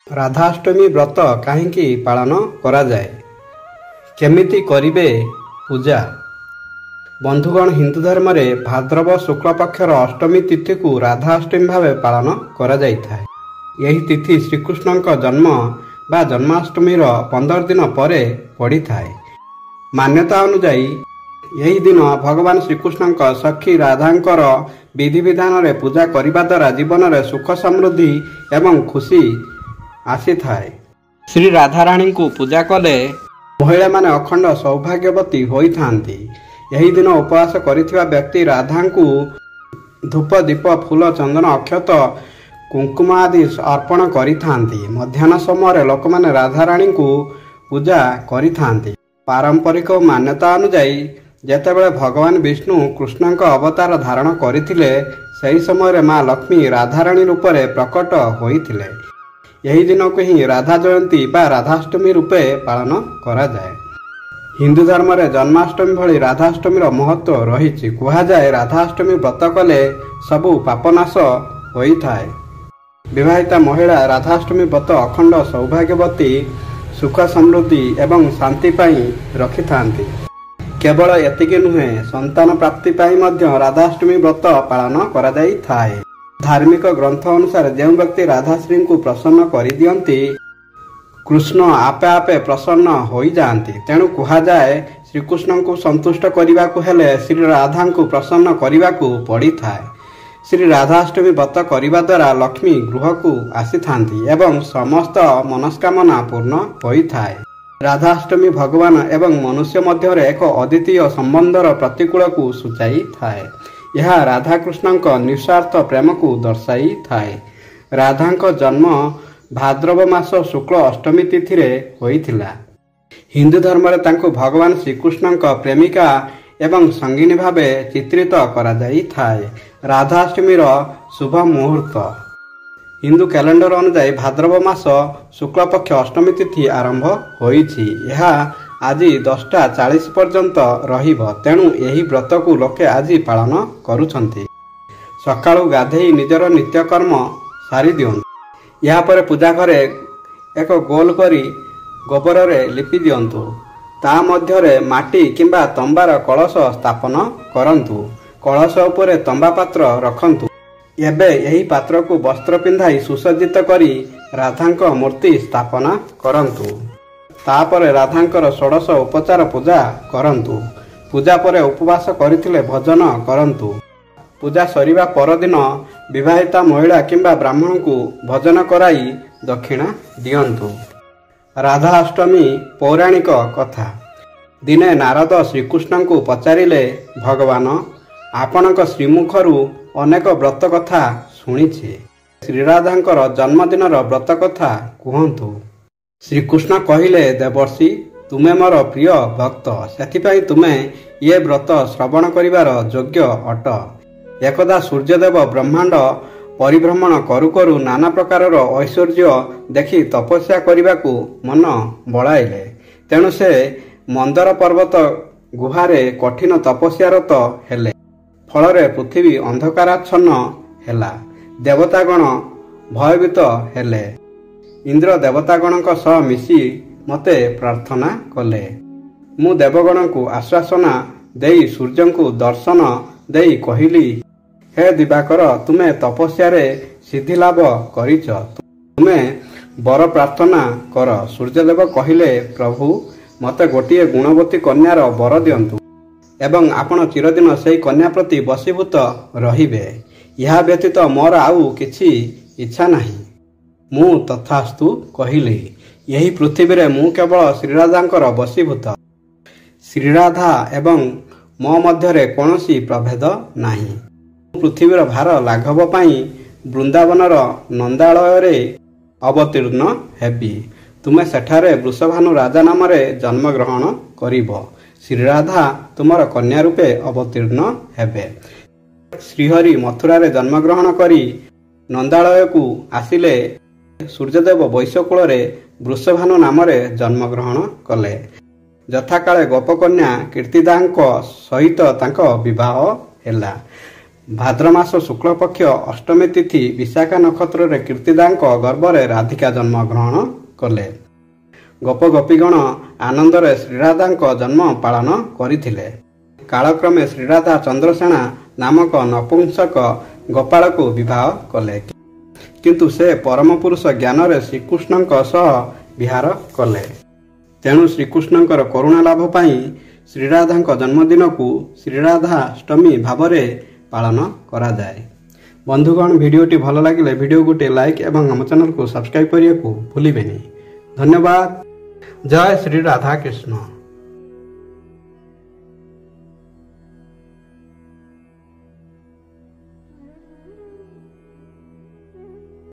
ରାଧାଷ୍ଟମୀ ବ୍ରତ କାହିଁକି ପାଳନ କରାଯାଏ? କେମିତି କରିବେ ପୂଜା? ବନ୍ଧୁଗଣ, ହିନ୍ଦୁ ଧର୍ମରେ ଭାଦ୍ରବ ଶୁକ୍ଳପକ୍ଷର ଅଷ୍ଟମୀ ତିଥିକୁ ରାଧାଷ୍ଟମୀ ଭାବେ ପାଳନ କରାଯାଇଥାଏ। ଏହି ତିଥି ଶ୍ରୀକୃଷ୍ଣଙ୍କ ଜନ୍ମ ବା ଜନ୍ମାଷ୍ଟମୀର 15 ଦିନ ପରେ ପଡ଼ିଥାଏ। ମାନ୍ୟତା ଅନୁଯାୟୀ ଏହି ଦିନ ଭଗବାନ ଶ୍ରୀକୃଷ୍ଣଙ୍କ ସଖୀ ରାଧାଙ୍କର ବିଧିବିଧାନରେ ପୂଜା କରିବା ଦ୍ୱାରା ଜୀବନରେ ସୁଖ ସମୃଦ୍ଧି ଏବଂ ଖୁସି ଆସିଥାଏ। ଶ୍ରୀ ରାଧାରାଣୀଙ୍କୁ ପୂଜା କଲେ ମହିଳାମାନେ ଅଖଣ୍ଡ ସୌଭାଗ୍ୟବତୀ ହୋଇଥାନ୍ତି। ଏହି ଦିନ ଉପବାସ କରିଥିବା ବ୍ୟକ୍ତି ରାଧାଙ୍କୁ ଧୂପ, ଦୀପ, ଫୁଲ, ଚନ୍ଦନ, ଅକ୍ଷତ, କୁଙ୍କୁମ ଆଦି ଅର୍ପଣ କରିଥାନ୍ତି। ମଧ୍ୟାହ୍ନ ସମୟରେ ଲୋକମାନେ ରାଧାରାଣୀଙ୍କୁ ପୂଜା କରିଥାନ୍ତି। ପାରମ୍ପରିକ ମାନ୍ୟତା ଅନୁଯାୟୀ ଯେତେବେଳେ ଭଗବାନ ବିଷ୍ଣୁ କୃଷ୍ଣଙ୍କ ଅବତାର ଧାରଣ କରିଥିଲେ, ସେହି ସମୟରେ ମା ଲକ୍ଷ୍ମୀ ରାଧାରାଣୀ ରୂପରେ ପ୍ରକଟ ହୋଇଥିଲେ। ଏହି ଦିନକୁ ହିଁ ରାଧା ଜୟନ୍ତୀ ବା ରାଧାଷ୍ଟମୀ ରୂପେ ପାଳନ କରାଯାଏ। ହିନ୍ଦୁ ଧର୍ମରେ ଜନ୍ମାଷ୍ଟମୀ ଭଳି ରାଧାଷ୍ଟମୀର ମହତ୍ତ୍ୱ ରହିଛି। କୁହାଯାଏ, ରାଧାଷ୍ଟମୀ ବ୍ରତ କଲେ ସବୁ ପାପନାଶ ହୋଇଥାଏ। ବିବାହିତା ମହିଳା ରାଧାଷ୍ଟମୀ ବ୍ରତ ଅଖଣ୍ଡ ସୌଭାଗ୍ୟବତୀ, ସୁଖ ସମୃଦ୍ଧି ଏବଂ ଶାନ୍ତି ପାଇଁ ରଖିଥାନ୍ତି। କେବଳ ଏତିକି ନୁହେଁ, ସନ୍ତାନ ପ୍ରାପ୍ତି ପାଇଁ ମଧ୍ୟ ରାଧାଷ୍ଟମୀ ବ୍ରତ ପାଳନ କରାଯାଇଥାଏ। ଧାର୍ମିକ ଗ୍ରନ୍ଥ ଅନୁସାରେ ଯେଉଁ ବ୍ୟକ୍ତି ରାଧାଶ୍ରୀଙ୍କୁ ପ୍ରସନ୍ନ କରିଦିଅନ୍ତି, କୃଷ୍ଣ ଆପେ ଆପେ ପ୍ରସନ୍ନ ହୋଇଯାଆନ୍ତି। ତେଣୁ କୁହାଯାଏ, ଶ୍ରୀକୃଷ୍ଣଙ୍କୁ ସନ୍ତୁଷ୍ଟ କରିବାକୁ ହେଲେ ଶ୍ରୀ ରାଧାଙ୍କୁ ପ୍ରସନ୍ନ କରିବାକୁ ପଡ଼ିଥାଏ। ଶ୍ରୀ ରାଧାଷ୍ଟମୀ ବ୍ରତ କରିବା ଦ୍ୱାରା ଲକ୍ଷ୍ମୀ ଗୃହକୁ ଆସିଥାନ୍ତି ଏବଂ ସମସ୍ତ ମନସ୍କାମନା ପୂର୍ଣ୍ଣ ହୋଇଥାଏ। ରାଧାଷ୍ଟମୀ ଭଗବାନ ଏବଂ ମନୁଷ୍ୟ ମଧ୍ୟରେ ଏକ ଅଦ୍ୱିତୀୟ ସମ୍ବନ୍ଧର ପ୍ରତିକୂଳକୁ ସୂଚାଇଥାଏ। ଏହା ରାଧାକୃଷ୍ଣଙ୍କ ନିଃସ୍ୱାର୍ଥ ପ୍ରେମକୁ ଦର୍ଶାଇଥାଏ। ରାଧାଙ୍କ ଜନ୍ମ ଭାଦ୍ରବ ମାସ ଶୁକ୍ଳ ଅଷ୍ଟମୀ ତିଥିରେ ହୋଇଥିଲା। ହିନ୍ଦୁ ଧର୍ମରେ ତାଙ୍କୁ ଭଗବାନ ଶ୍ରୀକୃଷ୍ଣଙ୍କ ପ୍ରେମିକା ଏବଂ ସଙ୍ଗିନୀ ଭାବେ ଚିତ୍ରିତ କରାଯାଇଥାଏ। ରାଧାଷ୍ଟମୀର ଶୁଭ ମୁହୂର୍ତ୍ତ। ହିନ୍ଦୁ କ୍ୟାଲେଣ୍ଡର ଅନୁଯାୟୀ ଭାଦ୍ରବ ମାସ ଶୁକ୍ଳପକ୍ଷ ଅଷ୍ଟମୀ ତିଥି ଆରମ୍ଭ ହୋଇଛି। ଏହା ଆଜି 10ଟା 40 ପର୍ଯ୍ୟନ୍ତ ରହିବ। ତେଣୁ ଏହି ବ୍ରତକୁ ଲୋକେ ଆଜି ପାଳନ କରୁଛନ୍ତି। ସକାଳୁ ଗାଧେଇ ନିଜର ନିତ୍ୟକର୍ମ ସାରି ଦିଅନ୍ତୁ। ଏହାପରେ ପୂଜା ଘରେ ଏକ ଗୋଲ କରି ଗୋବରରେ ଲିପି ଦିଅନ୍ତୁ। ତା ମଧ୍ୟରେ ମାଟି କିମ୍ବା ତମ୍ବାର କଳସ ସ୍ଥାପନ କରନ୍ତୁ। କଳସ ଉପରେ ତମ୍ବା ପାତ୍ର ରଖନ୍ତୁ। ଏବେ ଏହି ପାତ୍ରକୁ ବସ୍ତ୍ର ପିନ୍ଧାଇ ସୁସଜ୍ଜିତ କରି ରାଧାଙ୍କ ମୂର୍ତ୍ତି ସ୍ଥାପନା କରନ୍ତୁ। ତାପରେ ରାଧାଙ୍କର ଷୋଡ଼ଶ ଉପଚାର ପୂଜା କରନ୍ତୁ। ପୂଜା ପରେ ଉପବାସ କରିଥିଲେ ଭୋଜନ କରନ୍ତୁ। ପୂଜା ସରିବା ପରଦିନ ବିବାହିତା ମହିଳା କିମ୍ବା ବ୍ରାହ୍ମଣଙ୍କୁ ଭୋଜନ କରାଇ ଦକ୍ଷିଣା ଦିଅନ୍ତୁ। ରାଧାଷ୍ଟମୀ ପୌରାଣିକ କଥା। ଦିନେ ନାରଦ ଶ୍ରୀକୃଷ୍ଣଙ୍କୁ ପଚାରିଲେ, ଭଗବାନ, ଆପଣଙ୍କ ଶ୍ରୀମୁଖରୁ ଅନେକ ବ୍ରତ କଥା ଶୁଣିଛି। ଶ୍ରୀରାଧାଙ୍କର ଜନ୍ମଦିନର ବ୍ରତ କଥା କୁହନ୍ତୁ। ଶ୍ରୀକୃଷ୍ଣ କହିଲେ, ଦେବର୍ଷି, ତୁମେ ମୋର ପ୍ରିୟ ଭକ୍ତ, ସେଥିପାଇଁ ତୁମେ ଏ ବ୍ରତ ଶ୍ରବଣ କରିବାର ଯୋଗ୍ୟ ଅଟ। ଏକଦା ସୂର୍ଯ୍ୟଦେବ ବ୍ରହ୍ମାଣ୍ଡ ପରିଭ୍ରମଣ କରୁ କରୁ ନାନା ପ୍ରକାରର ଐଶ୍ୱର୍ଯ୍ୟ ଦେଖି ତପସ୍ୟା କରିବାକୁ ମନ ବଳାଇଲେ। ତେଣୁ ସେ ମନ୍ଦର ପର୍ବତ ଗୁହାରେ କଠିନ ତପସ୍ୟାରତ ହେଲେ। ଫଳରେ ପୃଥିବୀ ଅନ୍ଧକାରାଚ୍ଛନ୍ନ ହେଲା। ଦେବତାଗଣ ଭୟଭୀତ ହେଲେ। ଇନ୍ଦ୍ର ଦେବତାଗଣଙ୍କ ସହ ମିଶି ମୋତେ ପ୍ରାର୍ଥନା କଲେ। ମୁଁ ଦେବଗଣଙ୍କୁ ଆଶ୍ୱାସନା ଦେଇ ସୂର୍ଯ୍ୟଙ୍କୁ ଦର୍ଶନ ଦେଇ କହିଲି, ହେ ଦିବାକର, ତୁମେ ତପସ୍ୟାରେ ସିଦ୍ଧିଲାଭ କରିଛ। ତୁମେ ବର ପ୍ରାର୍ଥନା କର। ସୂର୍ଯ୍ୟଦେବ କହିଲେ, ପ୍ରଭୁ, ମୋତେ ଗୋଟିଏ ଗୁଣବତୀ କନ୍ୟାର ବର ଦିଅନ୍ତୁ ଏବଂ ଆପଣ ଚିରଦିନ ସେହି କନ୍ୟା ପ୍ରତି ବଶୀଭୂତ ରହିବେ। ଏହା ବ୍ୟତୀତ ମୋର ଆଉ କିଛି ଇଚ୍ଛା ନାହିଁ। ମୁଁ ତଥାସ୍ତୁ କହିଲି। ଏହି ପୃଥିବୀରେ ମୁଁ କେବଳ ଶ୍ରୀରାଧାଙ୍କର ବଶୀଭୂତ। ଶ୍ରୀରାଧା ଏବଂ ମୋ ମଧ୍ୟରେ କୌଣସି ପ୍ରଭେଦ ନାହିଁ। ମୁଁ ପୃଥିବୀର ଭାର ଲାଘବ ପାଇଁ ବୃନ୍ଦାବନର ନନ୍ଦାଳୟରେ ଅବତୀର୍ଣ୍ଣ ହେବି। ତୁମେ ସେଠାରେ ବୃଷଭାନୁ ରାଜା ନାମରେ ଜନ୍ମଗ୍ରହଣ କରିବ। ଶ୍ରୀରାଧା ତୁମର କନ୍ୟା ରୂପେ ଅବତୀର୍ଣ୍ଣ ହେବେ। ଶ୍ରୀହରି ମଥୁରାରେ ଜନ୍ମଗ୍ରହଣ କରି ନନ୍ଦାଳୟକୁ ଆସିଲେ। ସୂର୍ଯ୍ୟଦେବ ବୈଶ୍ୟକୂଳରେ ବୃଷଭାନୁ ନାମରେ ଜନ୍ମଗ୍ରହଣ କଲେ। ଯଥାକାଳେ ଗୋପକନ୍ୟା କୀର୍ତ୍ତିଦାଙ୍କ ସହିତ ତାଙ୍କ ବିବାହ ହେଲା। भाद्र मास शुक्ल पक्ष अष्टमी तिथि विशाखा नक्षत्र कीर्तिदाक गर्भरे राधिका जन्म ग्रहण कले। गोप गोपीगण आनंद श्रीराधा जन्म पालन करथिले। कालक्रमे श्रीराधा चंद्रसेना नामक नपुंसक गोपाल को विवाह कले, किंतु से परम पुरुष ज्ञान श्रीकृष्ण सह विहार कले। तेणु श्रीकृष्णकर करुणा लाभ पाई श्रीराधा जन्मदिन को श्रीराधाष्टमी भाव पालन करा जाए। बंधुगण वीडियोटी भल लगे वीडियो गोटे लाइक एवं हम चैनल को सब्सक्राइब करने को भूलिबेनी। धन्यवाद। जय श्री राधा कृष्ण।